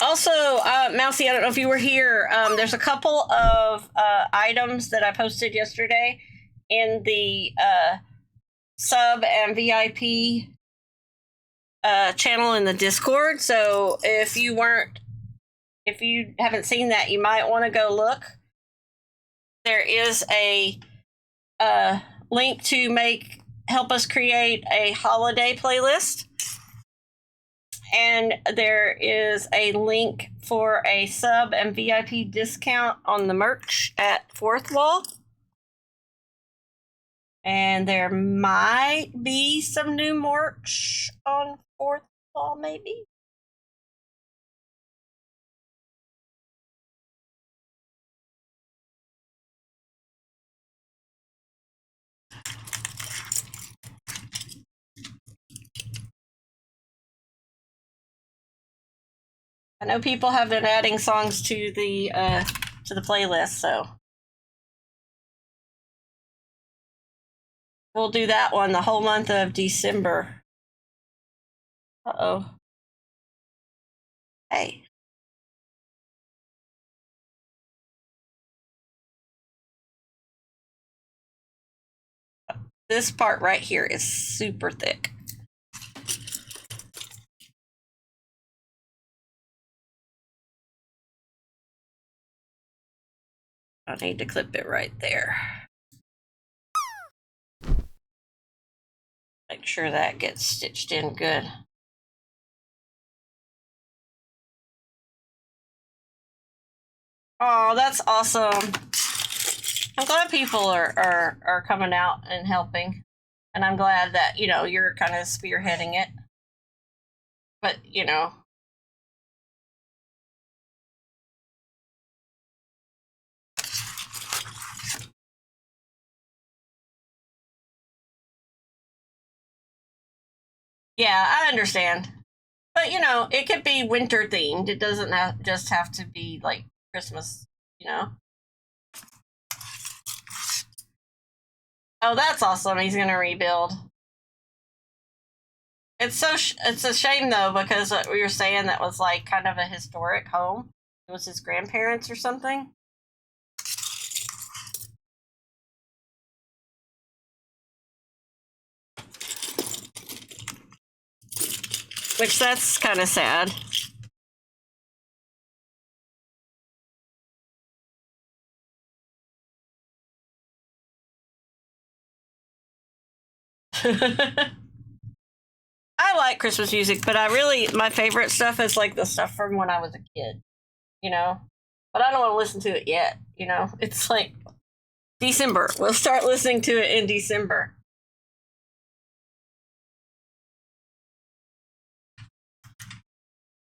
Also, Mousy, I don't know if you were here. There's a couple of items that I posted yesterday in the sub and VIP channel in the Discord. So if you haven't seen that, you might want to go look. There is a link to help us create a holiday playlist. And there is a link for a sub and VIP discount on the merch at Fourth Wall. And there might be some new merch on Fourth Wall, maybe. I know people have been adding songs to the playlist, so we'll do that one the whole month of December. Uh-oh. Hey. This part right here is super thick. I need to clip it right there. Make sure that gets stitched in good. Oh, that's awesome. I'm glad people are coming out and helping. And I'm glad that, you're kind of spearheading it. But, yeah, I understand. But, it could be winter themed. It doesn't just have to be like Christmas, Oh, that's awesome. He's going to rebuild. It's a shame, though, because what we were saying, that was like kind of a historic home. It was his grandparents or something. Which, that's kind of sad. I like Christmas music, but my favorite stuff is like the stuff from when I was a kid, But I don't want to listen to it yet, It's like December. We'll start listening to it in December.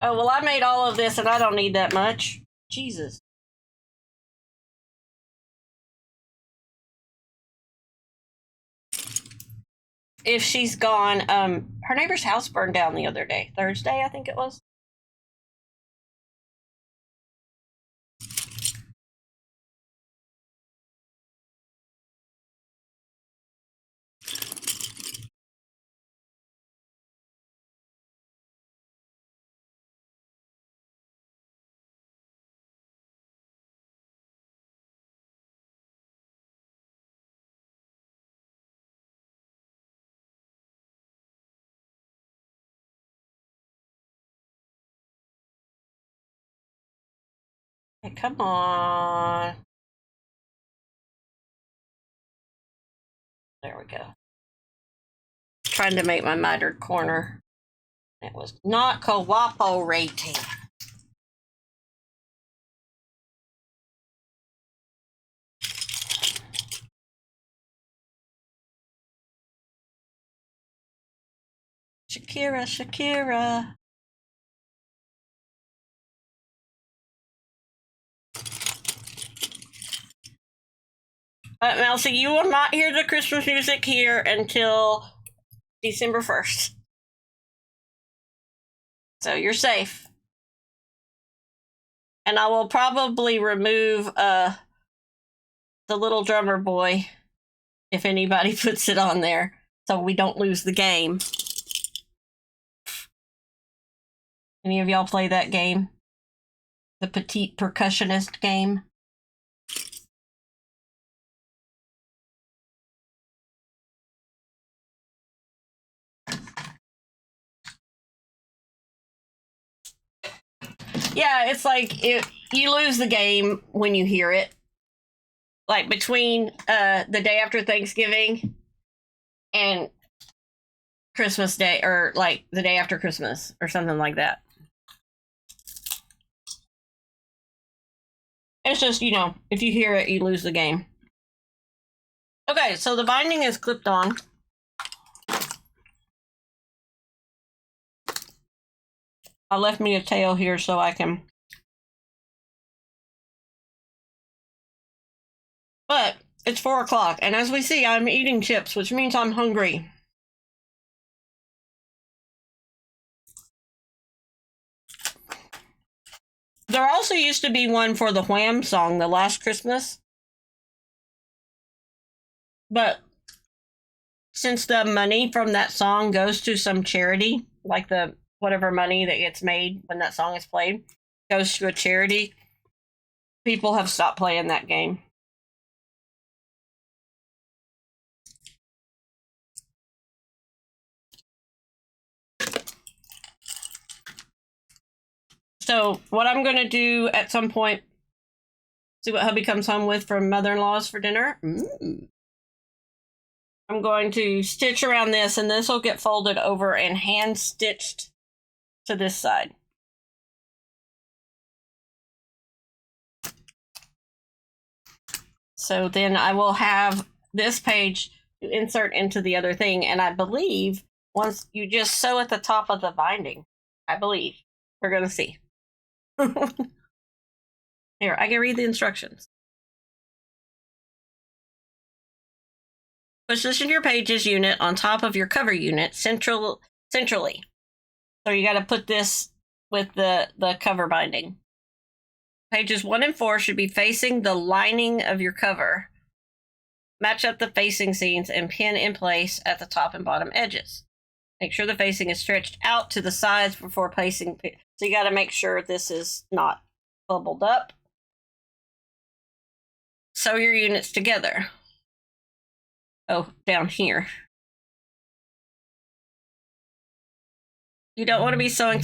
Oh, well, I made all of this and I don't need that much. Jesus. If she's gone, her neighbor's house burned down the other day. Thursday, I think it was. Hey, come on. There we go. Trying to make my mitered corner. It was not cooperating. Shakira. Mousy, you will not hear the Christmas music here until December 1st. So you're safe. And I will probably remove the little drummer boy if anybody puts it on there, so we don't lose the game. Any of y'all play that game? the Petite Percussionist game. Yeah, it's like you lose the game when you hear it. Like between the day after Thanksgiving and Christmas Day, or like the day after Christmas, or something like that. It's just, if you hear it, you lose the game. Okay, so the binding is clipped on. I left me a tail here so I can. But it's 4 o'clock, and as we see, I'm eating chips, which means I'm hungry. There also used to be one for the Wham song, The Last Christmas. But since the money from that song goes to some charity, like the whatever money that gets made when that song is played goes to a charity, people have stopped playing that game. So what I'm going to do at some point, see what hubby comes home with from mother-in-law's for dinner. I'm going to stitch around this, and this will get folded over and hand stitched to this side. So then I will have this page to insert into the other thing, and I believe once you just sew at the top of the binding, I believe. We're going to see. Here, I can read the instructions. Position your pages unit on top of your cover unit centrally. So you got to put this with the cover binding. Pages 1 and 4 should be facing the lining of your cover. Match up the facing seams and pin in place at the top and bottom edges. Make sure the facing is stretched out to the sides before placing. So you got to make sure this is not bubbled up. Sew your units together. Oh, down here. You don't want to be sewing through